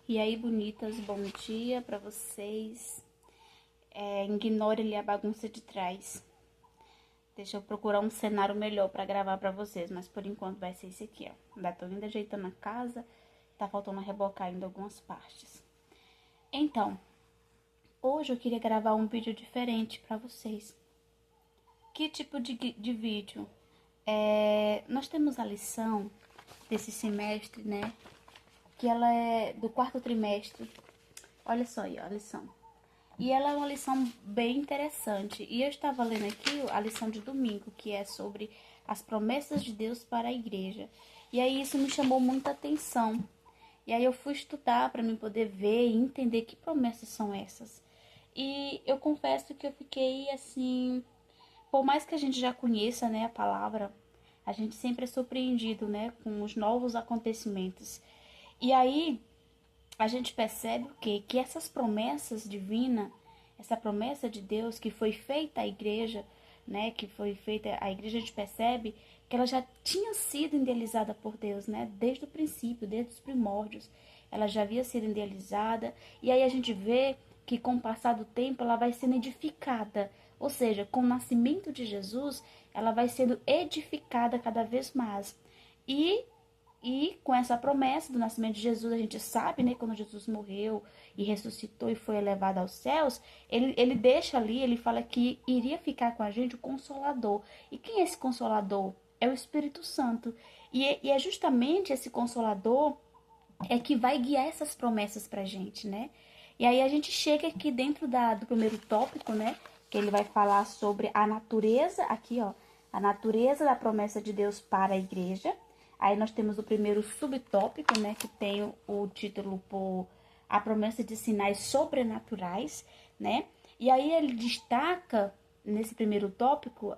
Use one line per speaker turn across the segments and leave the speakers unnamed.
E aí, bonitas, bom dia pra vocês. Ignore ali a bagunça de trás. Deixa eu procurar um cenário melhor pra gravar pra vocês, mas por enquanto vai ser esse aqui, ó. Ainda tô ainda ajeitando a casa, tá faltando rebocar ainda algumas partes. Então, hoje eu queria gravar um vídeo diferente pra vocês. Que tipo de vídeo? Nós temos a lição desse semestre, né? Que ela é do quarto trimestre. Olha só aí, ó, a lição. E ela é uma lição bem interessante. E eu estava lendo aqui a lição de domingo, que é sobre as promessas de Deus para a igreja. E aí isso me chamou muita atenção. E aí eu fui estudar para mim poder ver e entender que promessas são essas. E eu confesso que eu fiquei assim, por mais que a gente já conheça, né, a palavra, a gente sempre é surpreendido, né, com os novos acontecimentos. E aí a gente percebe o quê? Que essas promessas divinas, essa promessa de Deus que foi feita à igreja, né? Que foi feita à igreja, a gente percebe que ela já tinha sido idealizada por Deus, né? Desde o princípio, desde os primórdios. Ela já havia sido idealizada. E aí a gente vê que com o passar do tempo ela vai sendo edificada. Ou seja, com o nascimento de Jesus, ela vai sendo edificada cada vez mais. E com essa promessa do nascimento de Jesus, a gente sabe, né, quando Jesus morreu e ressuscitou e foi elevado aos céus, ele deixa ali, ele fala que iria ficar com a gente o Consolador. E quem é esse Consolador? É o Espírito Santo. E é justamente esse Consolador que vai guiar essas promessas pra gente, né? E aí a gente chega aqui dentro do primeiro tópico, né, que ele vai falar sobre a natureza, aqui ó, a natureza da promessa de Deus para a igreja. Aí nós temos o primeiro subtópico, né, que tem o título por A Promessa de Sinais Sobrenaturais, né? E aí ele destaca, nesse primeiro tópico,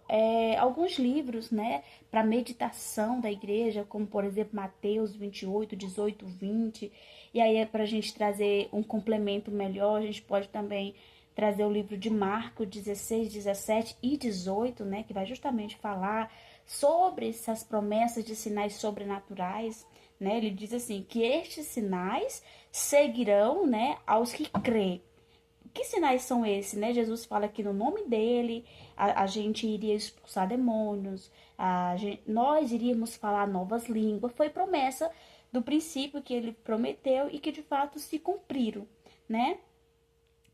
alguns livros, né, para meditação da igreja, como, por exemplo, Mateus 28, 18, 20. E aí, para a gente trazer um complemento melhor, a gente pode também trazer o livro de Marcos 16, 17 e 18, né, que vai justamente falar sobre essas promessas de sinais sobrenaturais, né? Ele diz assim, que estes sinais seguirão, né, aos que crêem. Que sinais são esses, né? Jesus fala que no nome dele a gente iria expulsar demônios, nós iríamos falar novas línguas. Foi promessa do princípio que ele prometeu e que de fato se cumpriram, né?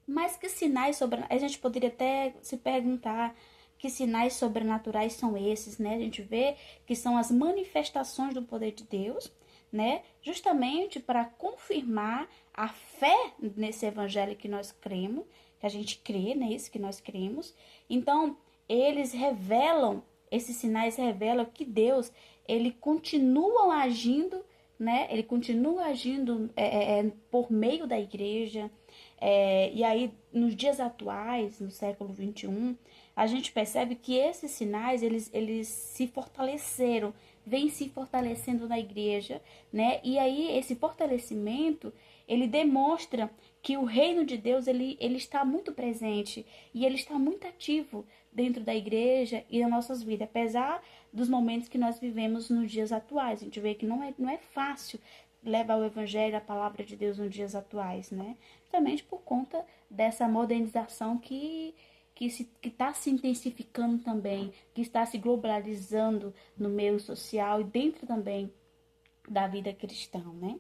Mas que sinais sobrenaturais? A gente poderia até se perguntar que sinais sobrenaturais são esses, né? A gente vê que são as manifestações do poder de Deus, né? Justamente para confirmar a fé nesse evangelho que nós cremos, que a gente crê, né? Isso que nós cremos. Então, eles revelam, esses sinais revelam que Deus, ele continua agindo, né? Ele continua agindo por meio da igreja. E aí, nos dias atuais, no século XXI, a gente percebe que esses sinais, eles se fortaleceram, vêm se fortalecendo na igreja, né? E aí, esse fortalecimento, ele demonstra que o reino de Deus, ele está muito presente e ele está muito ativo dentro da igreja e das nossas vidas, apesar dos momentos que nós vivemos nos dias atuais. A gente vê que não é fácil levar o evangelho, a palavra de Deus nos dias atuais, né? Justamente por conta dessa modernização que está se intensificando também, que está se globalizando no meio social e dentro também da vida cristã, né?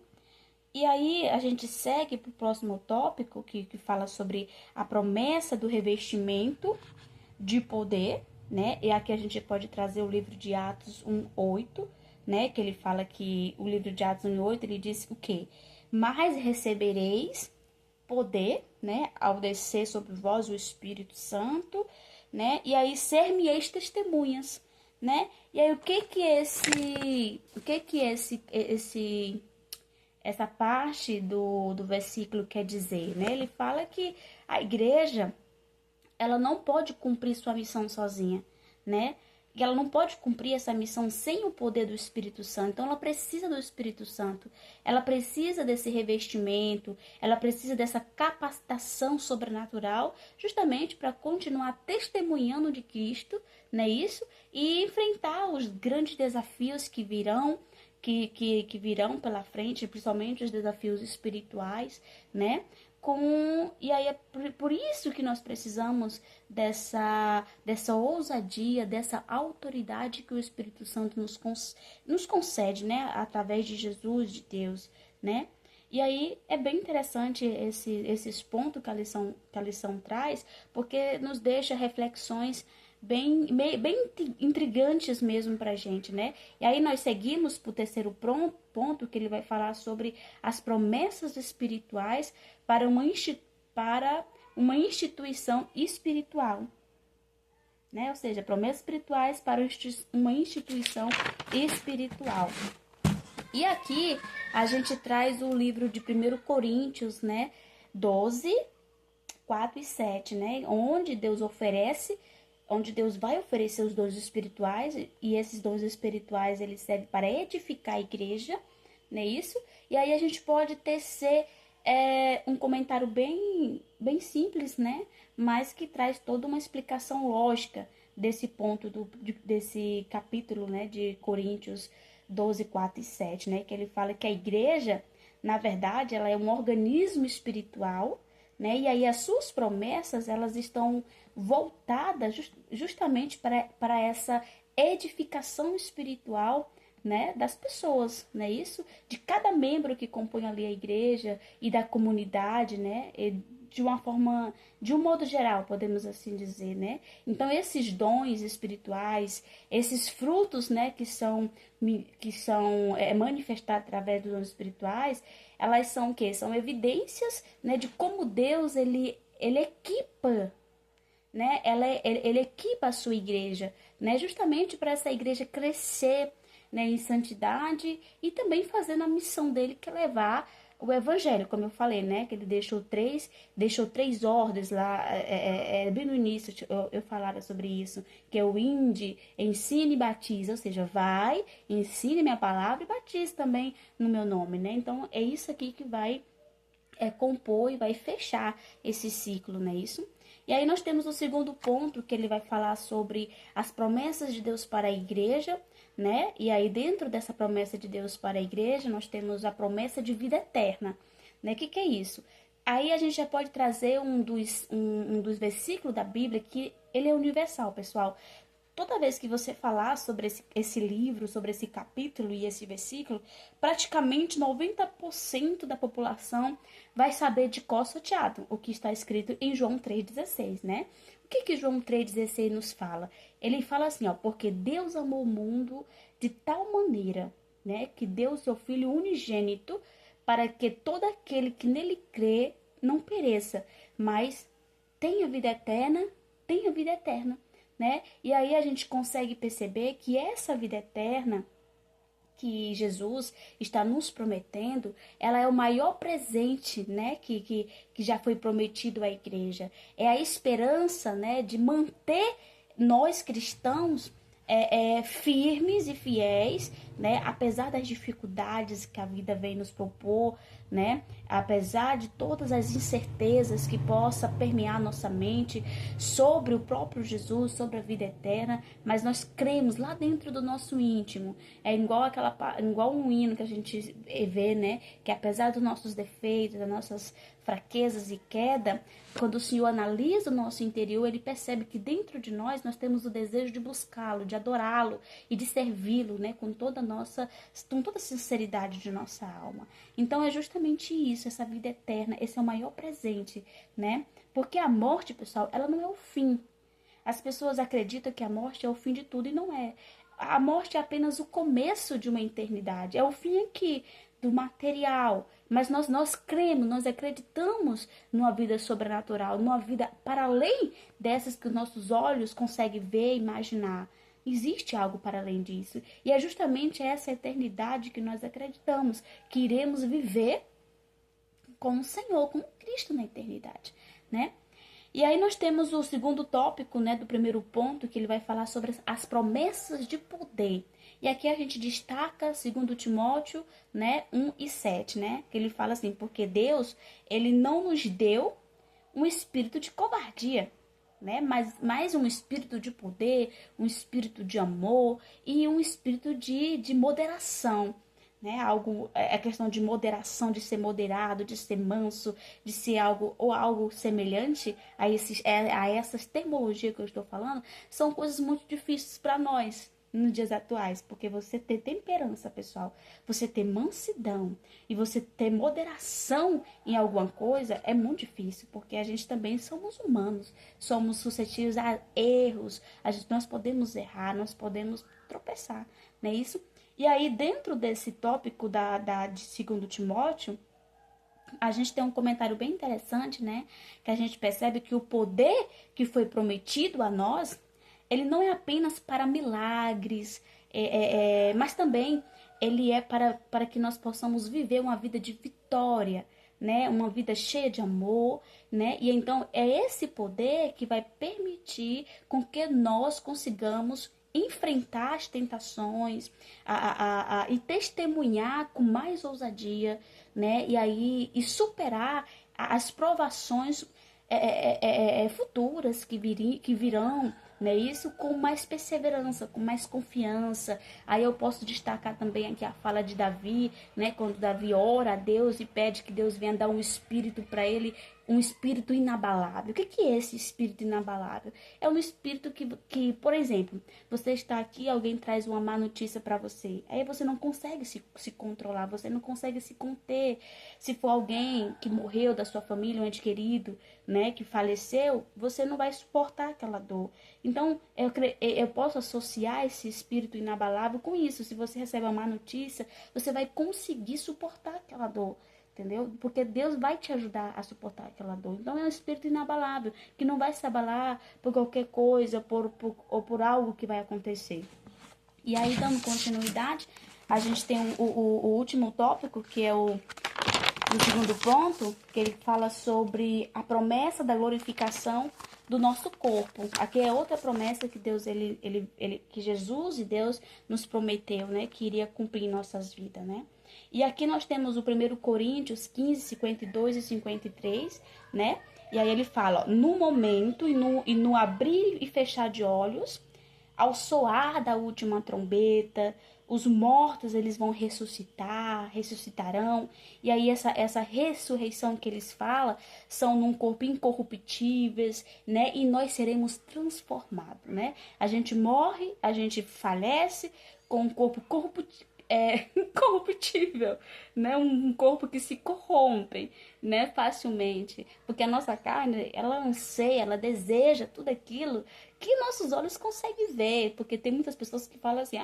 E aí a gente segue para o próximo tópico, que fala sobre a promessa do revestimento de poder, né? E aqui a gente pode trazer o livro de Atos 1:8, né? Que ele fala que o livro de Atos 1:8, ele diz o quê? Mas recebereis poder, né? Ao descer sobre vós o Espírito Santo, né? E aí ser-me-eis testemunhas, né? E aí o que essa parte do versículo quer dizer, né? Ele fala que a igreja, ela não pode cumprir sua missão sozinha, né? E ela não pode cumprir essa missão sem o poder do Espírito Santo. Então, ela precisa do Espírito Santo. Ela precisa desse revestimento. Ela precisa dessa capacitação sobrenatural, justamente para continuar testemunhando de Cristo, não é isso? E enfrentar os grandes desafios que virão, que virão pela frente, principalmente os desafios espirituais, né? E aí é por isso que nós precisamos dessa ousadia, dessa autoridade que o Espírito Santo nos concede, né? Através de Jesus, de Deus, né? E aí é bem interessante esses pontos que a lição traz, porque nos deixa reflexões bem intrigantes mesmo pra gente, né? E aí nós seguimos pro terceiro ponto, que ele vai falar sobre as promessas espirituais para uma instituição espiritual, né? Ou seja, promessas espirituais para uma instituição espiritual. E aqui a gente traz o livro de 1 Coríntios, né? 12, 4 e 7, né? Onde Deus vai oferecer os dons espirituais, e esses dons espirituais eles servem para edificar a igreja, não é isso? E aí a gente pode tecer um comentário bem simples, né? Mas que traz toda uma explicação lógica desse ponto, desse capítulo, né? De Coríntios 12, 4 e 7, né? Que ele fala que a igreja, na verdade, ela é um organismo espiritual, né? E aí as suas promessas, elas estão voltadas justamente para essa edificação espiritual, né, das pessoas, não é isso? De cada membro que compõe ali a igreja e da comunidade, né? De um modo geral, podemos assim dizer, né? Então, esses dons espirituais, esses frutos, né, que são manifestados através dos dons espirituais, elas são o quê? São evidências, né, de como Deus, ele equipa, né? Ele equipa a sua igreja, né? Justamente para essa igreja crescer, né, em santidade e também fazendo a missão dele, que é levar o evangelho, como eu falei, né? Que ele deixou três ordens lá, bem no início eu falava sobre isso, que é o ide, ensine e batize, ou seja, vai, ensine minha palavra e batize também no meu nome, né? Então, é isso aqui que vai compor e vai fechar esse ciclo, não é isso? E aí nós temos o segundo ponto, que ele vai falar sobre as promessas de Deus para a igreja, né? E aí dentro dessa promessa de Deus para a igreja, nós temos a promessa de vida eterna, né? O que é isso? Aí a gente já pode trazer um dos versículos da Bíblia que ele é universal, pessoal. Toda vez que você falar sobre esse livro, sobre esse capítulo e esse versículo, praticamente 90% da população vai saber de cor salteado o que está escrito em João 3,16, né? O que João 3,16 nos fala? Ele fala assim, ó, porque Deus amou o mundo de tal maneira, né, que deu o seu Filho unigênito para que todo aquele que nele crê não pereça, mas tenha vida eterna, né? E aí a gente consegue perceber que essa vida eterna que Jesus está nos prometendo, ela é o maior presente, né, que já foi prometido à igreja. É a esperança, né, de manter nós cristãos firmes e fiéis, né, apesar das dificuldades que a vida vem nos propor, né, apesar de todas as incertezas que possa permear nossa mente sobre o próprio Jesus, sobre a vida eterna, mas nós cremos lá dentro do nosso íntimo. É igual um hino que a gente vê, né, que apesar dos nossos defeitos, das nossas fraquezas e queda, quando o Senhor analisa o nosso interior, ele percebe que dentro de nós temos o desejo de buscá-lo, de adorá-lo e de servi-lo, né, com toda a sinceridade de nossa alma. Então é justamente isso, essa vida eterna, esse é o maior presente, né? Porque a morte, pessoal, ela não é o fim. As pessoas acreditam que a morte é o fim de tudo e não é. A morte é apenas o começo de uma eternidade, é o fim aqui do material, mas nós cremos, nós acreditamos numa vida sobrenatural, numa vida para além dessas que os nossos olhos conseguem ver e imaginar. Existe algo para além disso. E é justamente essa eternidade que nós acreditamos, que iremos viver com o Senhor, com Cristo na eternidade, né? E aí nós temos o segundo tópico, né, do primeiro ponto, que ele vai falar sobre as promessas de poder. E aqui a gente destaca 2 Timóteo, né, 1 e 7, né? Que ele fala assim, porque Deus, ele não nos deu um espírito de covardia, né? Mas um espírito de poder, um espírito de amor e um espírito de moderação, né? Algo, é questão de moderação, de ser moderado, de ser manso, de ser algo ou algo semelhante a essas terminologias que eu estou falando, são coisas muito difíceis para nós nos dias atuais, porque você ter temperança, pessoal, você ter mansidão e você ter moderação em alguma coisa é muito difícil, porque a gente também somos humanos, somos suscetíveis a erros, nós podemos errar, nós podemos tropeçar, não é isso? E aí, dentro desse tópico de 2 Timóteo, a gente tem um comentário bem interessante, né? Que a gente percebe que o poder que foi prometido a nós, ele não é apenas para milagres, mas também ele é para que nós possamos viver uma vida de vitória, né? Uma vida cheia de amor, né? E então é esse poder que vai permitir com que nós consigamos enfrentar as tentações e testemunhar com mais ousadia, né? E superar as provações futuras que virão, né? Isso com mais perseverança, com mais confiança. Aí eu posso destacar também aqui a fala de Davi, né? Quando Davi ora a Deus e pede que Deus venha dar um espírito para ele, um espírito inabalável. O que é esse espírito inabalável? É um espírito que, por exemplo, você está aqui, alguém traz uma má notícia para você. Aí você não consegue se controlar, você não consegue se conter. Se for alguém que morreu da sua família, um ente querido, né, que faleceu, você não vai suportar aquela dor. Então, eu posso associar esse espírito inabalável com isso. Se você recebe uma má notícia, você vai conseguir suportar aquela dor. Entendeu? Porque Deus vai te ajudar a suportar aquela dor. Então é um espírito inabalável, que não vai se abalar por qualquer coisa ou por algo que vai acontecer. E aí, dando continuidade, a gente tem o último tópico, que é o segundo ponto, que ele fala sobre a promessa da glorificação do nosso corpo. Aqui é outra promessa que Deus, que Jesus e Deus nos prometeu, né? Que iria cumprir em nossas vidas, né? E aqui nós temos o 1 Coríntios 15, 52 e 53, né? E aí ele fala, ó, no momento e no abrir e fechar de olhos, ao soar da última trombeta, os mortos eles vão ressuscitarão. E aí essa ressurreição que eles falam são num corpo incorruptíveis, né? E nós seremos transformados, né? A gente morre, a gente falece com um corpo incorruptível, né? Um corpo que se corrompe, né? Facilmente, porque a nossa carne, ela anseia, ela deseja tudo aquilo que nossos olhos conseguem ver, porque tem muitas pessoas que falam assim,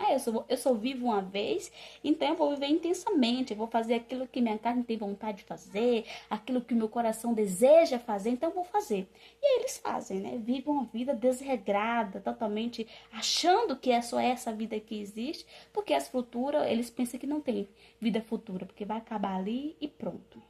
eu só vivo uma vez, então eu vou viver intensamente, eu vou fazer aquilo que minha carne tem vontade de fazer, aquilo que meu coração deseja fazer, então eu vou fazer. E aí eles fazem, né? Vivem uma vida desregrada, totalmente achando que é só essa vida que existe, porque as futuras, eles pensam que não tem vida futura, porque vai acabar ali e pronto.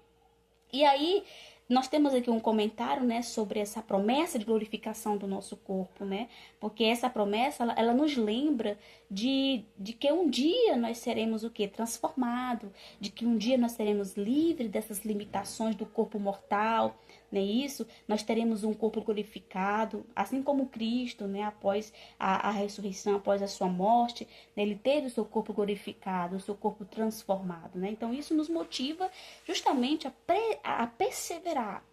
E aí, nós temos aqui um comentário, né, sobre essa promessa de glorificação do nosso corpo, né? Porque essa promessa, ela nos lembra de que um dia nós seremos o quê? Transformado, de que um dia nós seremos livres dessas limitações do corpo mortal, não é isso? Nós teremos um corpo glorificado, assim como Cristo, né, após a ressurreição, após a sua morte, né, ele teve o seu corpo glorificado, o seu corpo transformado, né? Então isso nos motiva justamente a perseverar.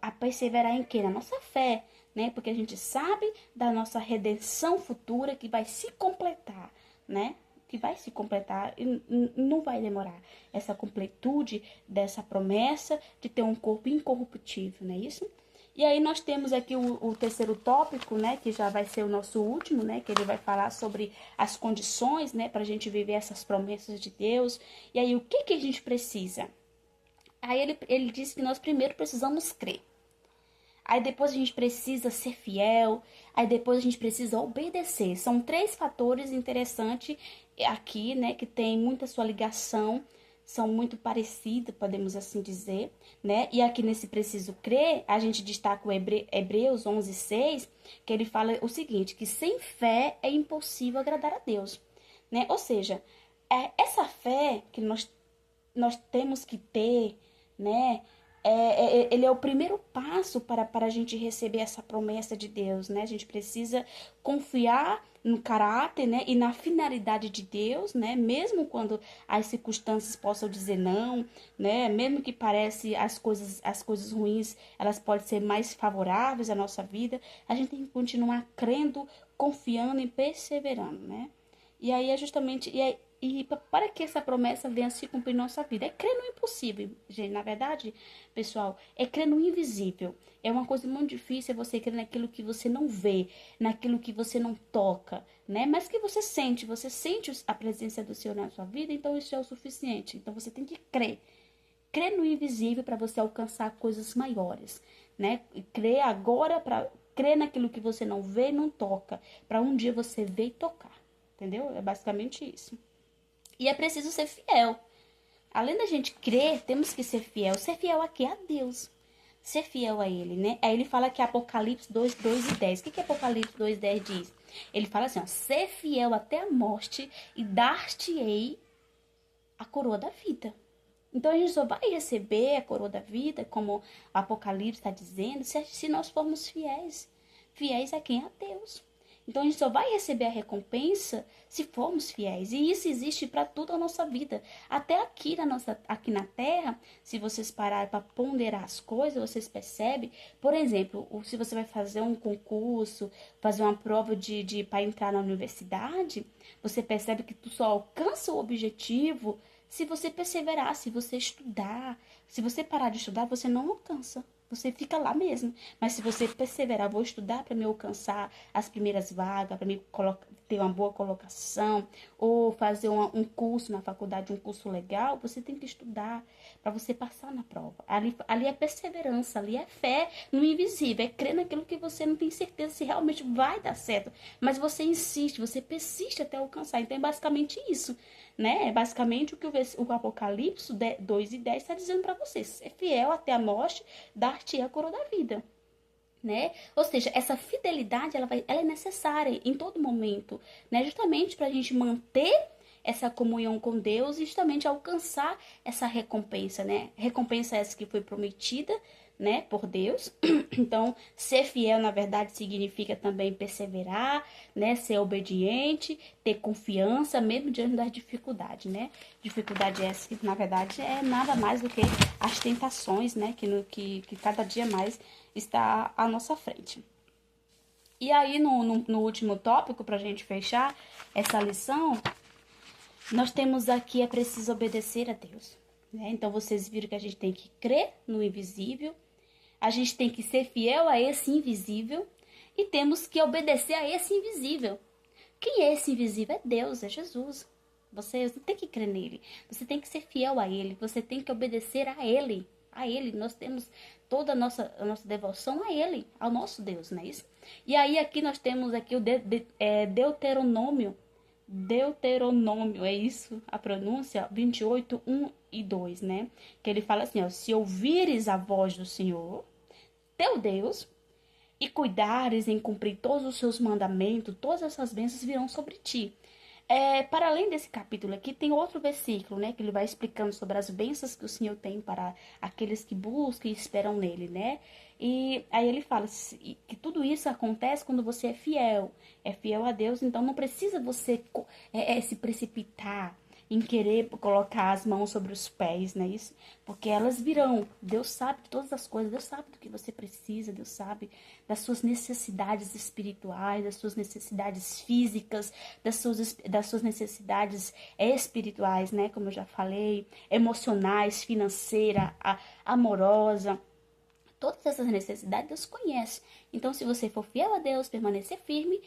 A perseverar em quê? Na nossa fé, né? Porque a gente sabe da nossa redenção futura que vai se completar, né? Que vai se completar e não vai demorar. Essa completude dessa promessa de ter um corpo incorruptível, não é isso? E aí nós temos aqui o terceiro tópico, né, que já vai ser o nosso último, né, que ele vai falar sobre as condições, né, para a gente viver essas promessas de Deus. E aí o que a gente precisa? Aí ele disse que nós primeiro precisamos crer. Aí depois a gente precisa ser fiel. Aí depois a gente precisa obedecer. São três fatores interessantes aqui, né? Que tem muita sua ligação. São muito parecidos, podemos assim dizer, né? E aqui nesse preciso crer, a gente destaca o Hebreus 11:6, que ele fala o seguinte, que sem fé é impossível agradar a Deus, né? Ou seja, essa fé que nós temos que ter, né? Ele é o primeiro passo para a gente receber essa promessa de Deus, né? A gente precisa confiar no caráter, né, e na finalidade de Deus, né, mesmo quando as circunstâncias possam dizer não, né, mesmo que parece as coisas ruins, elas podem ser mais favoráveis à nossa vida, a gente tem que continuar crendo, confiando e perseverando, né? E aí é justamente para que essa promessa venha a se cumprir em nossa vida. É crer no impossível, gente. Na verdade, pessoal, é crer no invisível. É uma coisa muito difícil você crer naquilo que você não vê, naquilo que você não toca, né? Mas que você sente a presença do Senhor na sua vida, então isso é o suficiente. Então você tem que crer. Crer no invisível para você alcançar coisas maiores, né? Crer agora para crer naquilo que você não vê e não toca, para um dia você ver e tocar. Entendeu? É basicamente isso. E é preciso ser fiel. Além da gente crer, temos que ser fiel. Ser fiel a quê? A Deus. Ser fiel a Ele, né? Aí ele fala que Apocalipse 2:10. O que Apocalipse 2:10 diz? Ele fala assim, ó, ser fiel até a morte e dar-te-ei a coroa da vida. Então a gente só vai receber a coroa da vida, como o Apocalipse está dizendo, se nós formos fiéis. Fiéis a quem? A Deus. Então a gente só vai receber a recompensa se formos fiéis. E isso existe para toda a nossa vida. Até aqui na Terra, se vocês pararem para ponderar as coisas, vocês percebem, por exemplo, se você vai fazer um concurso, fazer uma prova para entrar na universidade, você percebe que tu só alcança o objetivo se você perseverar, se você estudar. Se você parar de estudar, você não alcança. Você fica lá mesmo. Mas se você perseverar, vou estudar para me alcançar as primeiras vagas, para me ter uma boa colocação, ou fazer um curso na faculdade, um curso legal, você tem que estudar para você passar na prova. Ali é perseverança, ali é fé no invisível, é crer naquilo que você não tem certeza se realmente vai dar certo. Mas você insiste, você persiste até alcançar. Então é basicamente isso, né? É basicamente o que o Apocalipse 2:10 está dizendo para você. Ser fiel até a morte, dar-te a coroa da vida, né? Ou seja, essa fidelidade ela é necessária em todo momento, né? Justamente para a gente manter essa comunhão com Deus e justamente alcançar essa recompensa, né? Recompensa essa que foi prometida, né, por Deus. Então, ser fiel, na verdade, significa também perseverar, né, ser obediente, ter confiança, mesmo diante das dificuldades, né? Dificuldade essa que, na verdade, é nada mais do que as tentações, né, que cada dia mais está à nossa frente. E aí, no último tópico, para a gente fechar essa lição, nós temos aqui, é preciso obedecer a Deus, né? Então, vocês viram que a gente tem que crer no invisível, a gente tem que ser fiel a esse invisível e temos que obedecer a esse invisível. Quem é esse invisível? É Deus, é Jesus. Você tem que crer nele, você tem que ser fiel a ele, você tem que obedecer a ele. A ele, nós temos toda a nossa devoção a ele, ao nosso Deus, não é isso? E aí aqui nós temos aqui o Deuteronômio, é isso a pronúncia? 28:1 e 2, né? Que ele fala assim, ó, se ouvires a voz do Senhor, teu Deus, e cuidares em cumprir todos os seus mandamentos, todas essas bênçãos virão sobre ti. Para além desse capítulo aqui, tem outro versículo, né? Que ele vai explicando sobre as bênçãos que o Senhor tem para aqueles que buscam e esperam nele, né? E aí ele fala que tudo isso acontece quando você é fiel a Deus, então não precisa você se precipitar em querer colocar as mãos sobre os pés, não é isso? Porque elas virão. Deus sabe de todas as coisas, Deus sabe do que você precisa, Deus sabe das suas necessidades espirituais, das suas necessidades físicas, das suas necessidades espirituais, né? Como eu já falei, emocionais, financeira, amorosa. Todas essas necessidades Deus conhece. Então, se você for fiel a Deus, permanecer firme,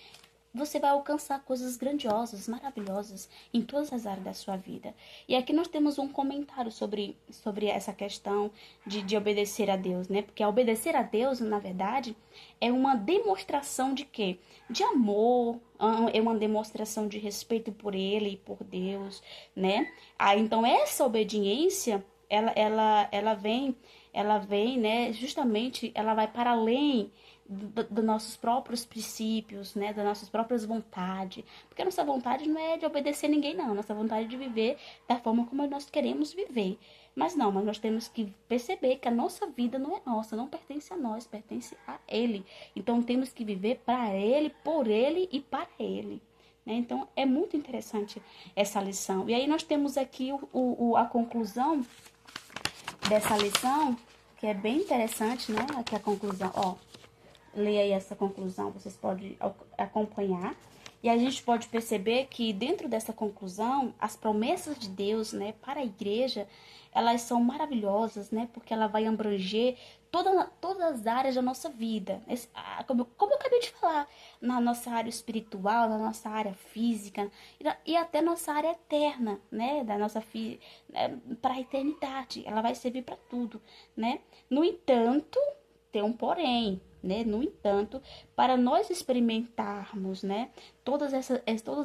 você vai alcançar coisas grandiosas, maravilhosas em todas as áreas da sua vida. E aqui nós temos um comentário sobre essa questão de obedecer a Deus, né? Porque obedecer a Deus, na verdade, é uma demonstração de quê? De amor, é uma demonstração de respeito por Ele e por Deus, né? Então essa obediência, ela vem, né? Justamente, ela vai para além dos nossos próprios princípios, né, das nossas próprias vontades, porque a nossa vontade não é de obedecer ninguém, não, nossa vontade é de viver da forma como nós queremos viver, Mas não, mas nós temos que perceber que a nossa vida não é nossa, não pertence a nós, pertence a Ele. Então temos que viver para Ele, por Ele e para Ele. Né? Então é muito interessante essa lição. E aí nós temos aqui a conclusão dessa lição, que é bem interessante, né? Aqui a conclusão, ó. Leia aí essa conclusão, vocês podem acompanhar. E a gente pode perceber que dentro dessa conclusão, as promessas de Deus, né, para a igreja, elas são maravilhosas, né, porque ela vai abranger todas as áreas da nossa vida. Como eu acabei de falar, na nossa área espiritual, na nossa área física e até nossa área eterna, né, para a eternidade. Ela vai servir para tudo, né? No entanto, tem um porém, né? No entanto, para nós experimentarmos, né, todos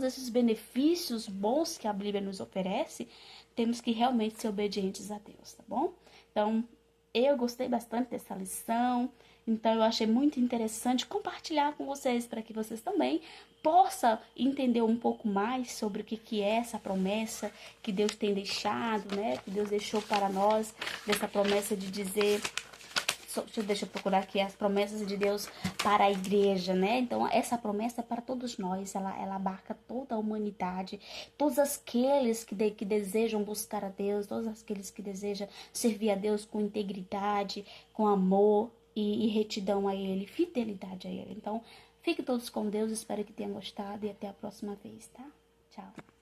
esses benefícios bons que a Bíblia nos oferece, temos que realmente ser obedientes a Deus, tá bom? Então, eu gostei bastante dessa lição, então eu achei muito interessante compartilhar com vocês para que vocês também possam entender um pouco mais sobre o que é essa promessa que Deus tem deixado, né? Que Deus deixou para nós, dessa promessa de dizer. Deixa eu procurar aqui as promessas de Deus para a igreja, né? Então, essa promessa é para todos nós, ela abarca toda a humanidade, todos aqueles que desejam buscar a Deus, todos aqueles que desejam servir a Deus com integridade, com amor e retidão a Ele, fidelidade a Ele. Então, fiquem todos com Deus, espero que tenham gostado e até a próxima vez, tá? Tchau.